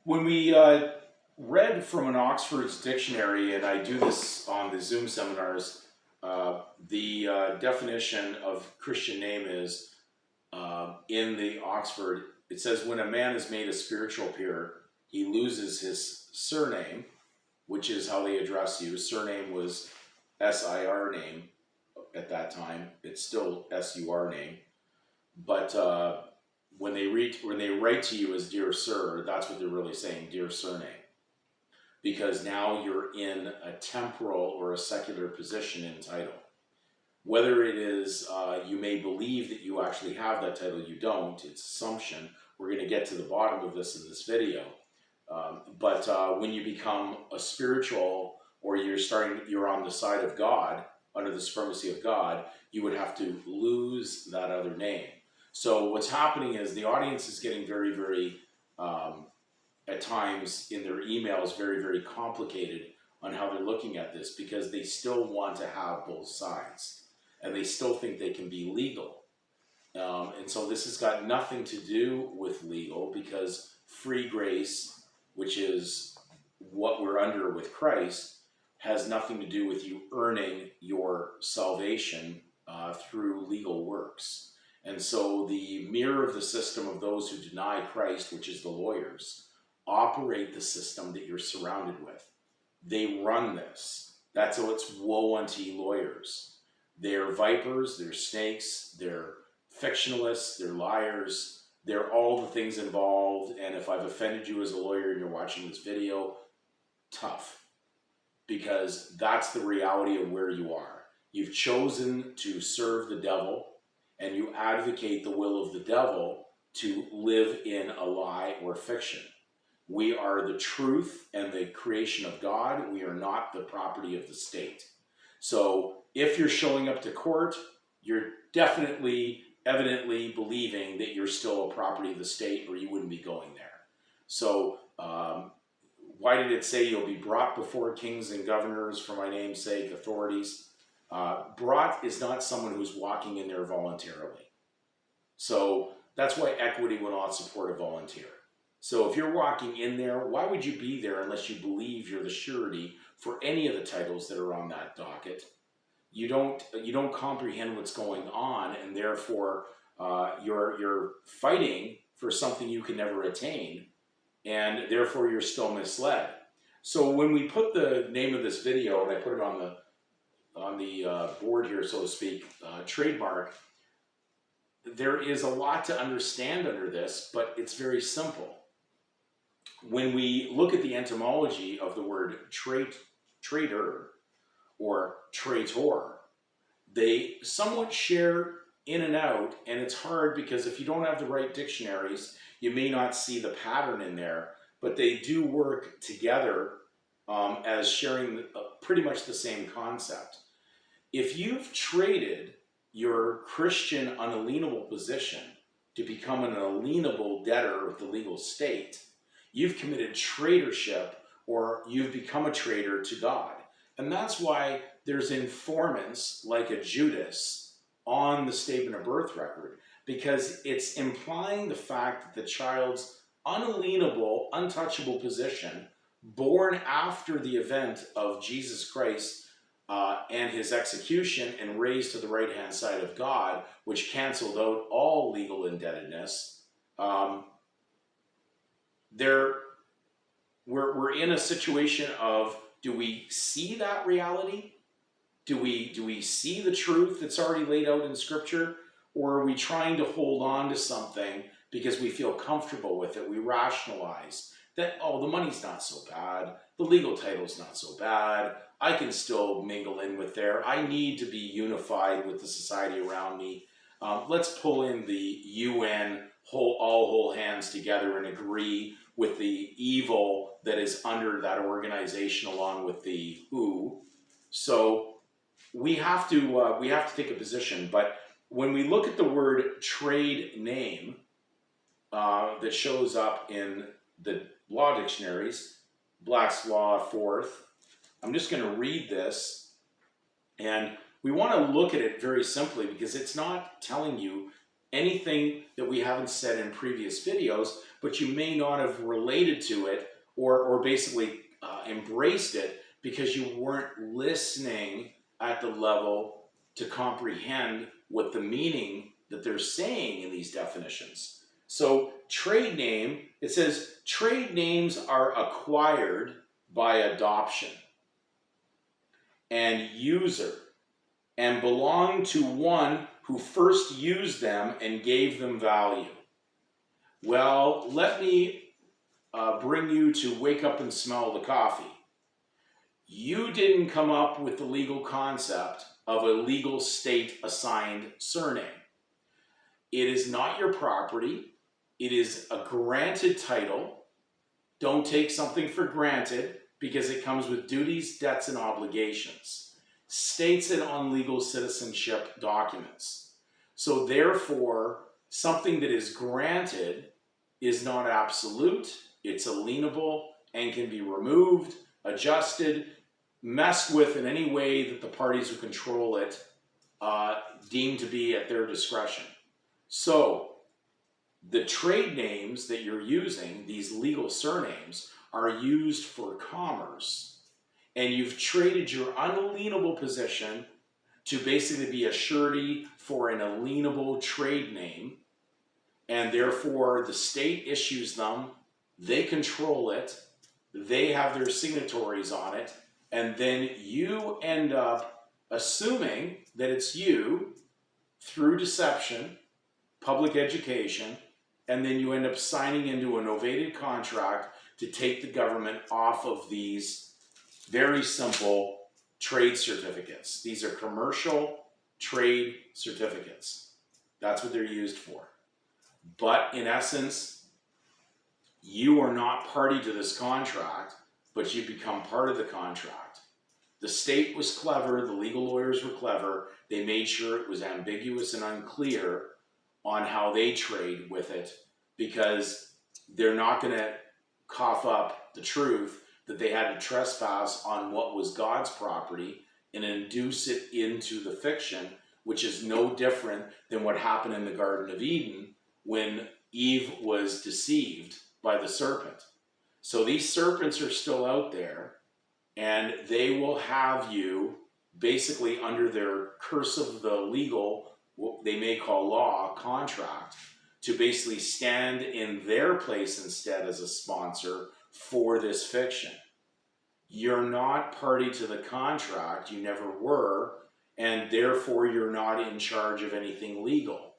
When we read from an Oxford's dictionary, and I do this on the Zoom seminars, the definition of Christian name is in the Oxford, it says when a man is made a spiritual peer, he loses his surname, which is how they address you. Surname was SIR name at that time. It's still SUR name. But when they write to you as dear sir, that's what they're really saying, dear surname, because now you're in a temporal or a secular position in title. Whether it is you may believe that you actually have that title, you don't. It's assumption. We're going to get to the bottom of this in this video. But when you become a spiritual, or you're on the side of God, under the supremacy of God, you would have to lose that other name. So what's happening is the audience is getting very, very, at times in their emails, very, very complicated on how they're looking at this, because they still want to have both sides, and they still think they can be legal. And so this has got nothing to do with legal, because free grace, which is what we're under with Christ, has nothing to do with you earning your salvation through legal works. And so the mirror of the system of those who deny Christ, which is the lawyers, operate the system that you're surrounded with. They run this. That's how it's woe unto ye lawyers. They're vipers, they're snakes, they're fictionalists, they're liars, they're all the things involved. And if I've offended you as a lawyer and you're watching this video, tough. Because that's the reality of where you are. You've chosen to serve the devil, and you advocate the will of the devil to live in a lie or fiction. We are the truth and the creation of God. We are not the property of the state. So if you're showing up to court, you're definitely, evidently believing that you're still a property of the state, or you wouldn't be going there. So why did it say you'll be brought before kings and governors for my name's sake, authorities? Brought is not someone who's walking in there voluntarily. So that's why equity will not support a volunteer. So if you're walking in there, why would you be there unless you believe you're the surety for any of the titles that are on that docket? You don't comprehend what's going on, and therefore you're fighting for something you can never attain, and therefore you're still misled. So when we put the name of this video, and I put it on the board here, so to speak, trademark, there is a lot to understand under this, but it's very simple. When we look at the etymology of the word trader or traitor, they somewhat share in and out, and it's hard because if you don't have the right dictionaries, you may not see the pattern in there, but they do work together as sharing pretty much the same concept. If you've traded your Christian unalienable position to become an alienable debtor of the legal state, you've committed traitorship, or you've become a traitor to God. And that's why there's informants like a Judas on the statement of birth record, because it's implying the fact that the child's unalienable, untouchable position, born after the event of Jesus Christ and his execution and raised to the right-hand side of God, which canceled out all legal indebtedness, we're in a situation of, do we see that reality? Do we see the truth that's already laid out in Scripture? Or are we trying to hold on to something because we feel comfortable with it? We rationalize that, oh, the money's not so bad, the legal title's not so bad, I can still mingle in with there, I need to be unified with the society around me. Let's pull in the UN, all hold hands together and agree with the evil that is under that organization, along with the WHO. So we have to take a position. But when we look at the word trade name that shows up in the law dictionaries, Black's Law 4th, I'm just going to read this, and we want to look at it very simply, because it's not telling you anything that we haven't said in previous videos, but you may not have related to it or basically embraced it because you weren't listening at the level to comprehend what the meaning that they're saying in these definitions. So trade name, it says trade names are acquired by adoption and user and belong to one who first used them and gave them value. Well, let me bring you to wake up and smell the coffee. You didn't come up with the legal concept of a legal state assigned surname. It is not your property. It is a granted title. Don't take something for granted because it comes with duties, debts, and obligations. States it on legal citizenship documents. So therefore, something that is granted is not absolute. It's alienable and can be removed, adjusted, messed with in any way that the parties who control it deem to be at their discretion. So the trade names that you're using, these legal surnames, are used for commerce. And you've traded your unalienable position to basically be a surety for an alienable trade name. And therefore, the state issues them, they control it, they have their signatories on it, and then you end up assuming that it's you through deception, public education, and then you end up signing into a novated contract to take the government off of these very simple trade certificates. These are commercial trade certificates. That's what they're used for. But in essence, you are not party to this contract, but you become part of the contract. The state was clever, the legal lawyers were clever, they made sure it was ambiguous and unclear on how they trade with it, because they're not going to cough up the truth that they had to trespass on what was God's property and induce it into the fiction, which is no different than what happened in the Garden of Eden when Eve was deceived by the serpent. So these serpents are still out there, and they will have you basically under their curse of the legal, what they may call law, contract, to basically stand in their place instead as a sponsor for this fiction. You're not party to the contract, you never were, and therefore you're not in charge of anything legal.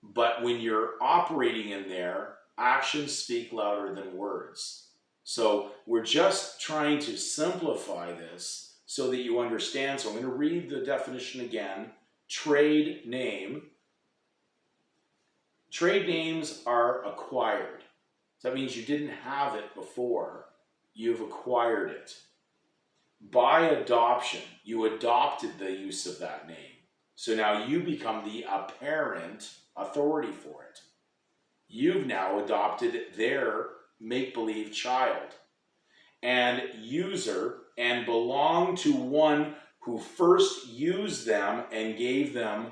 But when you're operating in there, actions speak louder than words. So we're just trying to simplify this so that you understand. So I'm going to read the definition again. Trade name. Trade names are acquired. So that means you didn't have it before. You've acquired it. By adoption, you adopted the use of that name. So now you become the apparent authority for it. You've now adopted their make-believe child. And user, and belong to one who first used them and gave them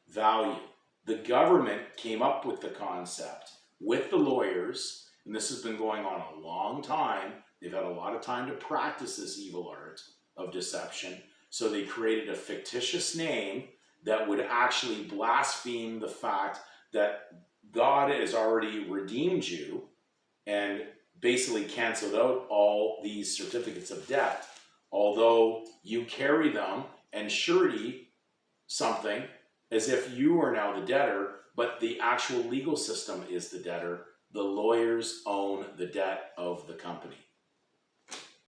value. The government came up with the concept with the lawyers, and this has been going on a long time. They've had a lot of time to practice this evil art of deception. So they created a fictitious name that would actually blaspheme the fact that God has already redeemed you and basically canceled out all these certificates of debt. Although you carry them and surety something as if you are now the debtor, but the actual legal system is the debtor. The lawyers own the debt of the company.